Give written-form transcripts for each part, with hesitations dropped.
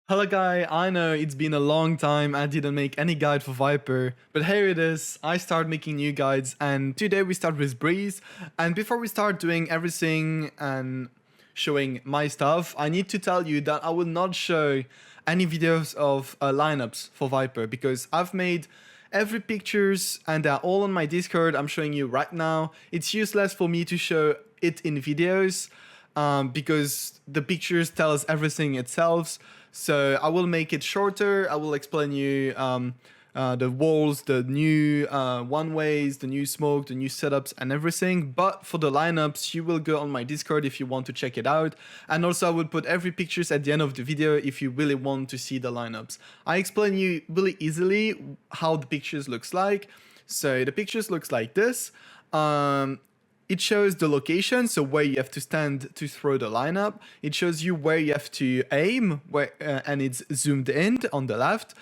Hello guy, I know it's been a long time I didn't make any guide for Viper, but here it is, I start making new guides and today we start with Breeze. And before we start doing everything and showing my stuff, I need to tell you that I will not show any videos of lineups for Viper because I've made every pictures and they're all on my Discord. I'm showing you right now. It's useless for me to show it in videos because the pictures tell us everything itself. So I will make it shorter. I will explain you the walls, the new one-ways, the new smoke, the new setups and everything. But for the lineups, you will go on my Discord if you want to check it out. And also I will put every pictures at the end of the video if you really want to see the lineups. I explain you really easily how the pictures looks like. So the pictures looks like this. It shows the location, so where you have to stand to throw the lineup. It shows you where you have to aim, and it's zoomed in on the left,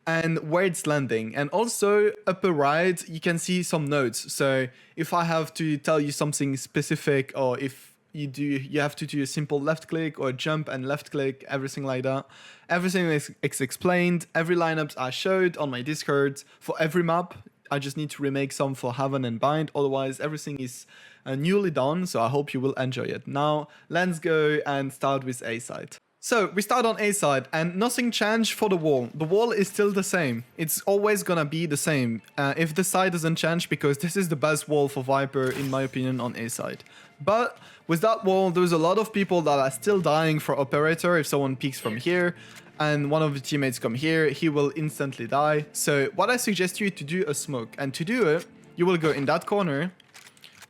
and where it's landing. And also upper right, you can see some notes. So if I have to tell you something specific, or if you have to do a simple left click or jump and left click, everything like that. Everything is explained. Every lineups are showed on my Discord for every map. I just need to remake some for Haven and Bind, otherwise everything is newly done, so I hope you will enjoy it. Now, let's go and start with A side. So, we start on A side, and nothing changed for the wall. The wall is still the same. It's always gonna be the same, if the side doesn't change, because this is the best wall for Viper, in my opinion, on A side. But, with that wall, there's a lot of people that are still dying for Operator if someone peeks from here. And one of the teammates come here, he will instantly die. So what I suggest you to do a smoke. And to do it, you will go in that corner,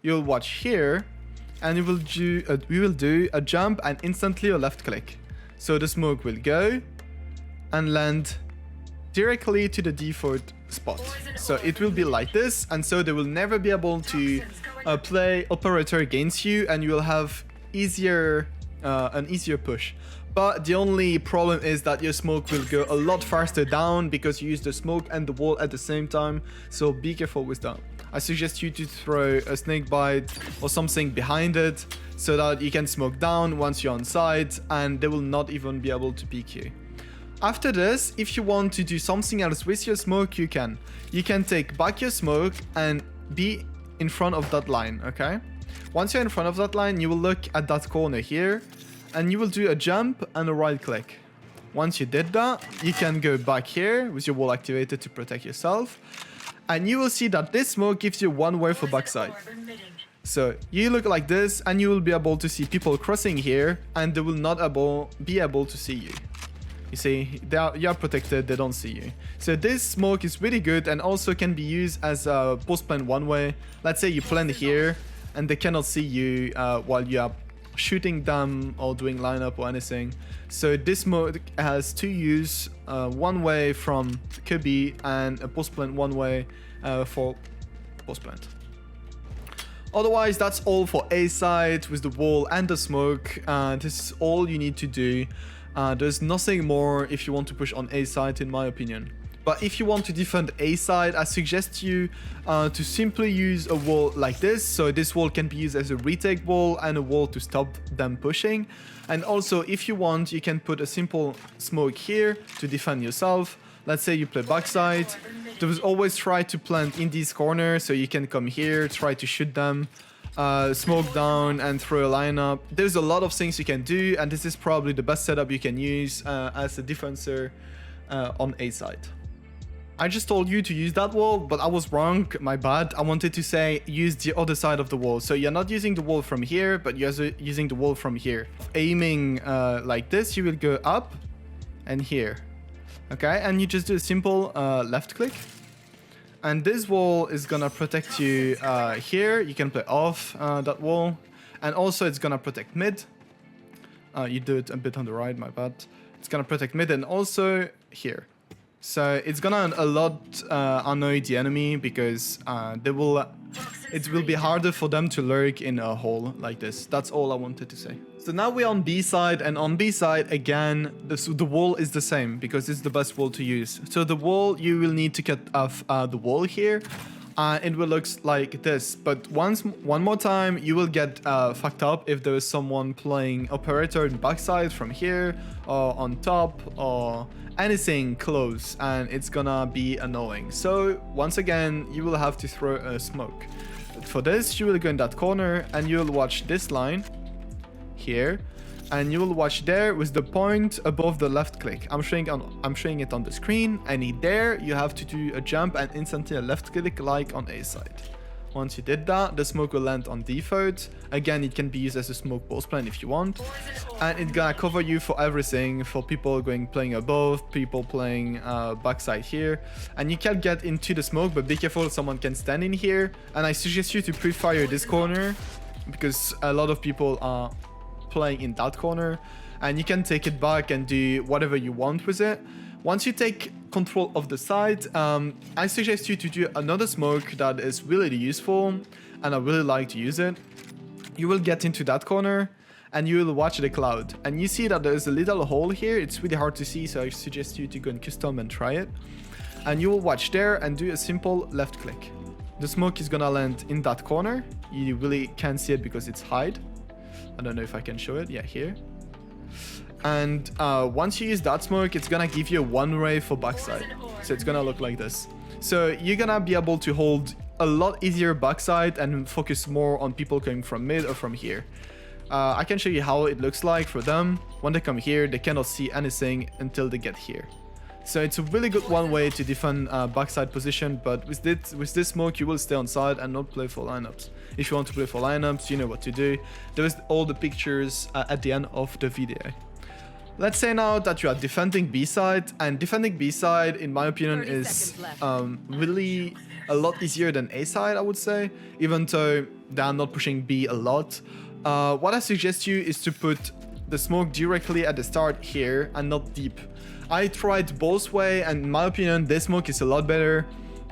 you'll watch here, and we will do a jump and instantly a left click. So the smoke will go and land directly to the default spot. So it will be like this, and so they will never be able to play Operator against you, and you will have an easier push. But the only problem is that your smoke will go a lot faster down because you use the smoke and the wall at the same time. So be careful with that. I suggest you to throw a snake bite or something behind it so that you can smoke down once you're on site and they will not even be able to peek you. After this, if you want to do something else with your smoke, you can. You can take back your smoke and be in front of that line, okay? Once you're in front of that line, you will look at that corner here. And you will do a jump and a right click. Once you did that, you can go back here with your wall activated to protect yourself. And you will see that this smoke gives you one way for backside. So you look like this and you will be able to see people crossing here and they will not be able to see you. You see, you are protected, they don't see you. So this smoke is really good and also can be used as a post plant one way. Let's say you plant here and they cannot see you while you are shooting them or doing lineup or anything. So this mode has two use, one way from Kirby and a post plant one way for post plant. Otherwise, that's all for A side with the wall and the smoke. This is all you need to do. There's nothing more if you want to push on A side, in my opinion. But if you want to defend A side, I suggest you to simply use a wall like this. So this wall can be used as a retake wall and a wall to stop them pushing. And also, if you want, you can put a simple smoke here to defend yourself. Let's say you play backside. There was always try to plant in these corners, so you can come here, try to shoot them, smoke down and throw a lineup. There's a lot of things you can do, and this is probably the best setup you can use as a defender on A side. I just told you to use that wall, but I was wrong, my bad. I wanted to say use the other side of the wall. So you're not using the wall from here, but you're using the wall from here. Aiming like this, you will go up and here. Okay, and you just do a simple left click. And this wall is gonna protect you here. You can play off that wall. And also it's gonna protect mid. You do it a bit on the right, my bad. It's gonna protect mid and also here. So it's gonna a lot annoy the enemy because it will be harder for them to lurk in a hole like this. That's all I wanted to say. So now we're on B side, and on B side again, the wall is the same because it's the best wall to use. So the wall, you will need to cut off the wall here. It will look like this. But one more time, you will get fucked up if there is someone playing operator in backside from here or on top or anything close, and it's gonna be annoying. So once again, you will have to throw a smoke. For this, you will go in that corner and you will watch this line here, and you will watch there with the point above the left click. I'm showing it on the screen, and there you have to do a jump and instantly a left click like on A side. Once you did that, the smoke will land on default. Again, it can be used as a smoke pulse plan if you want, and it's gonna cover you for everything, for people playing above, people playing backside here. And you can get into the smoke, but be careful, someone can stand in here. And I suggest you to pre-fire this corner because a lot of people are playing in that corner, and you can take it back and do whatever you want with it. Once you take control of the side, I suggest you to do another smoke that is really useful, and I really like to use it. You will get into that corner and you will watch the cloud, and you see that there is a little hole here. It's really hard to see, so I suggest you to go in custom and try it. And you will watch there and do a simple left click. The smoke is gonna land in that corner. You really can't see it because it's hide. I don't know if I can show it. Yeah, here. And once you use that smoke, it's gonna give you a one ray for backside. So it's gonna look like this. So you're gonna be able to hold a lot easier backside and focus more on people coming from mid or from here. I can show you how it looks like for them. When they come here, they cannot see anything until they get here. So it's a really good one way to defend backside position, but with this smoke, you will stay on side and not play for lineups. If you want to play for lineups, you know what to do. There is all the pictures at the end of the video. Let's say now that you are defending B side, and defending B side, in my opinion, is really a lot easier than A side, I would say, even though they are not pushing B a lot. What I suggest you is to put the smoke directly at the start here and not deep. I tried both way, and in my opinion, this smoke is a lot better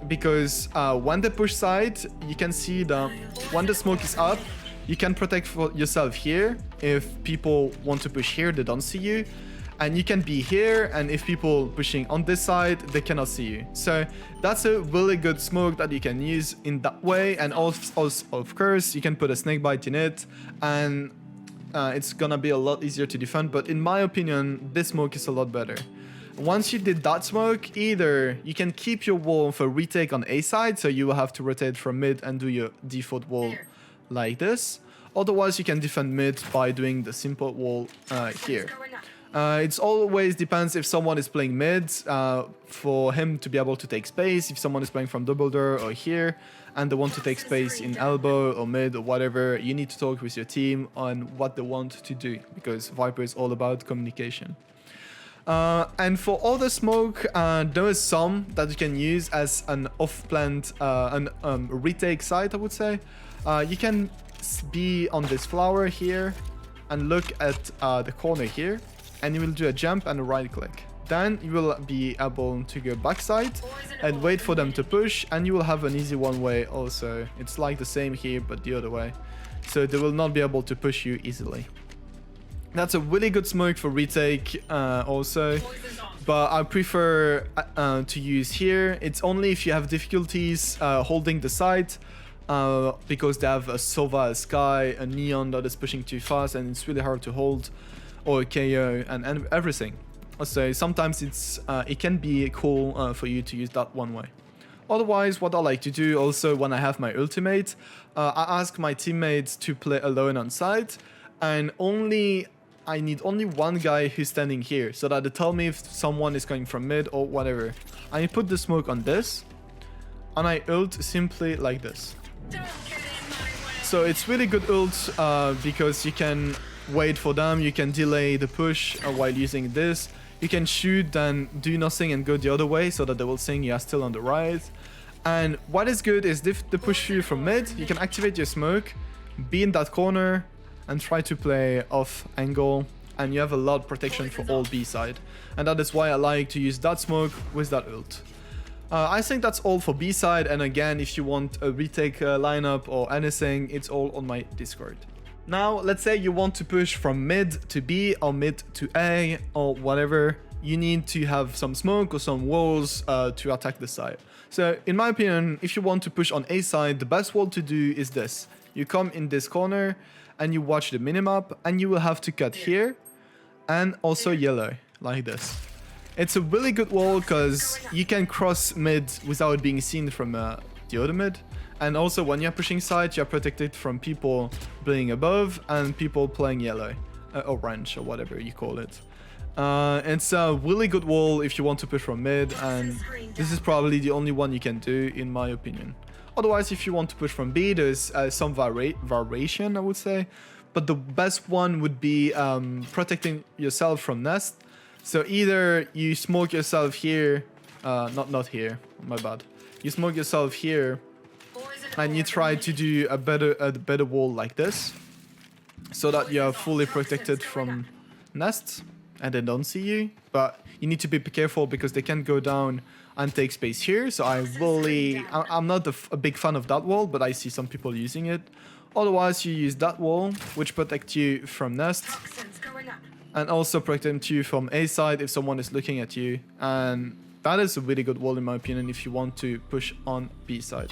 because when they push side, you can see when the smoke is up, you can protect for yourself here. If people want to push here, they don't see you. And you can be here, and if people pushing on this side, they cannot see you. So that's a really good smoke that you can use in that way. And also, of course, you can put a snake bite in it, and it's gonna be a lot easier to defend. But in my opinion, this smoke is a lot better. Once you did that smoke, either you can keep your wall for retake on A side, so you will have to rotate from mid and do your default wall like this. Otherwise, you can defend mid by doing the simple wall here. It's always depends if someone is playing mid for him to be able to take space. If someone is playing from double door or here and they want to take space in elbow or mid or whatever, you need to talk with your team on what they want to do, because Viper is all about communication. And for all the smoke, there is some that you can use as an off-plant, retake site, I would say. You can be on this flower here and look at the corner here, and you will do a jump and a right click. Then you will be able to go backside and wait for them to push, and you will have an easy one way also. It's like the same here, but the other way. So they will not be able to push you easily. That's a really good smoke for retake also, but I prefer to use here. It's only if you have difficulties holding the site, because they have a Sova, a Sky, a Neon that is pushing too fast, and it's really hard to hold, or a KO and everything. So sometimes it can be cool for you to use that one way. Otherwise, what I like to do also when I have my ultimate, I ask my teammates to play alone on site, and I need only one guy who's standing here, so that they tell me if someone is going from mid or whatever. I put the smoke on this, and I ult simply like this. So it's really good ult because you can wait for them, you can delay the push while using this. You can shoot, then do nothing and go the other way so that they will think you are still on the right. And what is good is if they push you from mid, you can activate your smoke, be in that corner, and try to play off angle, and you have a lot of protection for all B side. And that is why I like to use that smoke with that ult. I think that's all for B side, and again, if you want a retake lineup or anything, it's all on my Discord. Now, let's say you want to push from mid to B or mid to A or whatever. you need to have some smoke or some walls to attack the side. So in my opinion, if you want to push on A side, the best wall to do is this. You come in this corner and you watch the minimap, and you will have to cut here and also yellow like this. It's a really good wall because you can cross mid without being seen from the other mid. And also when you're pushing side, you're protected from people playing above and people playing yellow, orange or whatever you call it. It's a really good wall if you want to push from mid, and this is probably the only one you can do in my opinion. Otherwise, if you want to push from B, there's some variation, I would say. But the best one would be protecting yourself from nest. So either you smoke yourself here, not here, my bad. You smoke yourself here, and you try to do a better wall like this, so that you are fully protected from nests and they don't see you. But you need to be careful because they can go down and take space here. So I'm not a big fan of that wall, but I see some people using it. Otherwise, you use that wall, which protects you from nests, and also protect you from A side if someone is looking at you. And that is a really good wall in my opinion if you want to push on B side.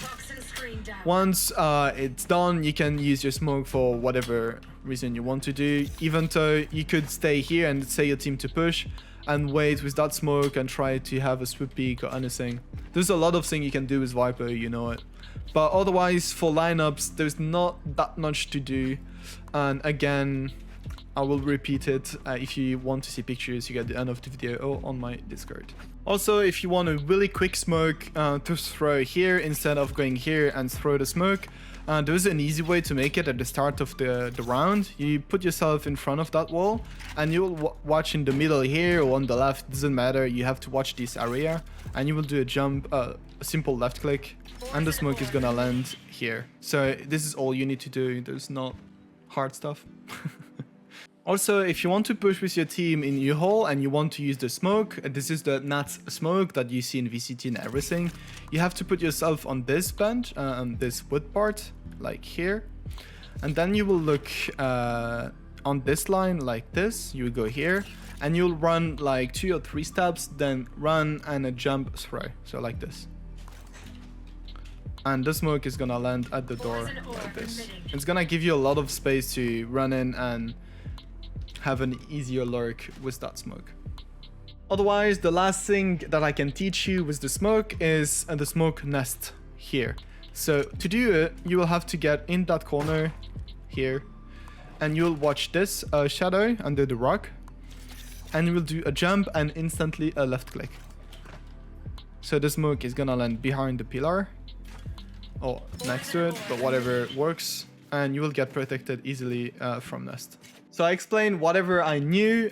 Once it's done, you can use your smoke for whatever reason you want to do. Even though you could stay here and say your team to push and wait with that smoke and try to have a sweep peek or anything. There's a lot of things you can do with Viper, you know it. But otherwise, for lineups, there's not that much to do. And again, I will repeat it. If you want to see pictures, you get the end of the video or on my Discord. Also, if you want a really quick smoke to throw here instead of going here and throw the smoke, there's an easy way to make it at the start of the round. You put yourself in front of that wall and you will watch in the middle here or on the left, doesn't matter. You have to watch this area and you will do a jump, a simple left click, and the smoke is gonna land here. So this is all you need to do. There's not hard stuff. Also, if you want to push with your team in U-Hole and you want to use the smoke, this is the Nats smoke that you see in VCT and everything, you have to put yourself on this bench, on this wood part, like here. And then you will look on this line like this, you will go here, and you'll run like 2 or 3 steps, then run and a jump throw, so like this. And the smoke is gonna land at the door like this. It's gonna give you a lot of space to run in and have an easier lurk with that smoke. Otherwise, the last thing that I can teach you with the smoke is the smoke nest here. So to do it, you will have to get in that corner here, and you'll watch this shadow under the rock, and you will do a jump and instantly a left click. So the smoke is gonna land behind the pillar or next to it, but whatever works, and you will get protected easily from nest. So I explained whatever I knew.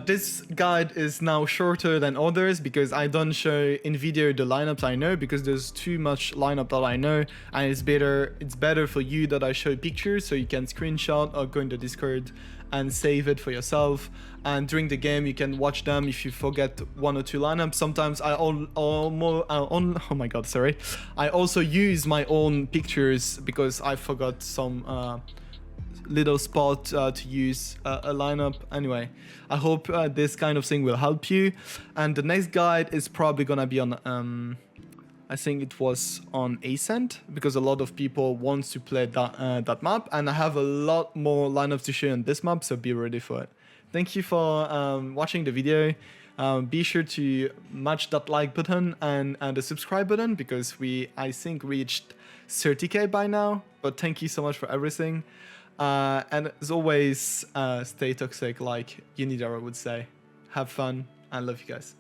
This guide is now shorter than others because I don't show in video the lineups I know, because there's too much lineup that I know, and it's better for you that I show pictures so you can screenshot or go in the Discord and save it for yourself. And during the game you can watch them if you forget 1 or 2 lineups. Sometimes I I also use my own pictures because I forgot some little spot to use a lineup. Anyway, I hope this kind of thing will help you. And the next guide is probably gonna be on I think it was on Ascent, because a lot of people want to play that map, and I have a lot more lineups to show on this map, so be ready for it. Thank you for watching the video. Be sure to match that like button and the subscribe button, because we, I think, reached 30k by now. But thank you so much for everything. And as always, stay toxic like Unidara would say. Have fun and love you guys.